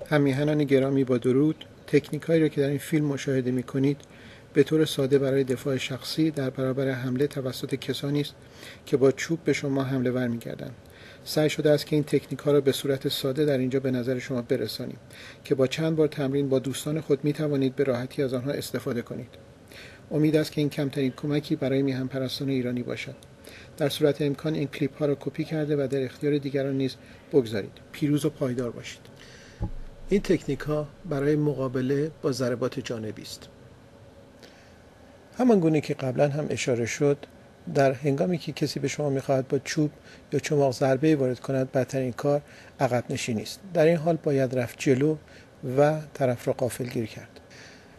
همیهنان گرامی، با درود. تکنیکایی را که در این فیلم مشاهده می‌کنید به طور ساده برای دفاع شخصی در برابر حمله توسط کسانی است که با چوب به شما حمله ور می‌گردند. سعی شده است که این تکنیک‌ها را به صورت ساده در اینجا به نظر شما برسانیم که با چند بار تمرین با دوستان خود می‌توانید به راحتی از آنها استفاده کنید. امید است که این کمترین کمکی برای میهن پرستان ایرانی باشد. در صورت امکان این کلیپ‌ها را کپی کرده و در اختیار دیگران نیز بگذارید. پیروز و پایدار باشید. این تکنیک‌ها برای مقابله با ضربات جانبی است. همان گونه که قبلا هم اشاره شد، در هنگامی که کسی به شما می‌خواهد با چوب یا چماق ضربه وارد کند، بدترین کار عقب نشینی است. در این حال باید رفت جلو و طرف را غافلگیر کرد.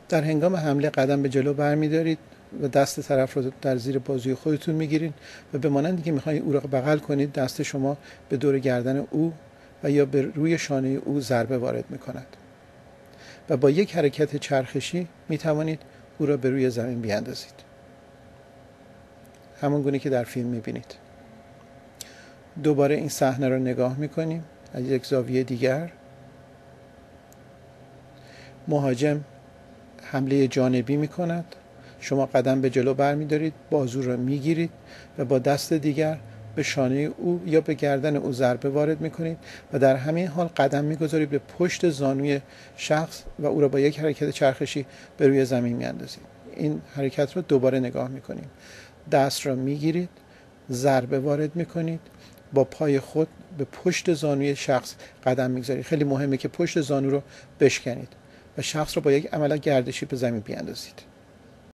در هنگام حمله قدم به جلو برمی‌دارید و دست طرف را در زیر بازوی خودتون می‌گیرید و به مانندی که می‌خواهید او را بغل کنید، دست شما به دور گردن او و یا به روی شانه او ضربه وارد می‌کند و با یک حرکت چرخشی می‌توانید او را به روی زمین بیاندازید. همون گونه که در فیلم می‌بینید. دوباره این صحنه را نگاه می‌کنیم از یک زاویه دیگر. مهاجم حمله جانبی می‌کند. شما قدم به جلو برمی‌دارید، بازو را می‌گیرید و با دست دیگر به شانه او یا به گردن او ضربه وارد می‌کنید و در همین حال قدم می‌گذارید به پشت زانوی شخص و او را با یک حرکت چرخشی به روی زمین می‌اندازید. این حرکت را دوباره نگاه می‌کنیم. دست را می‌گیرید، ضربه وارد می‌کنید، با پای خود به پشت زانوی شخص قدم می‌گذارید. خیلی مهمه که پشت زانو رو بشکنید و شخص را با یک عمل گردشی به زمین بیاندازید.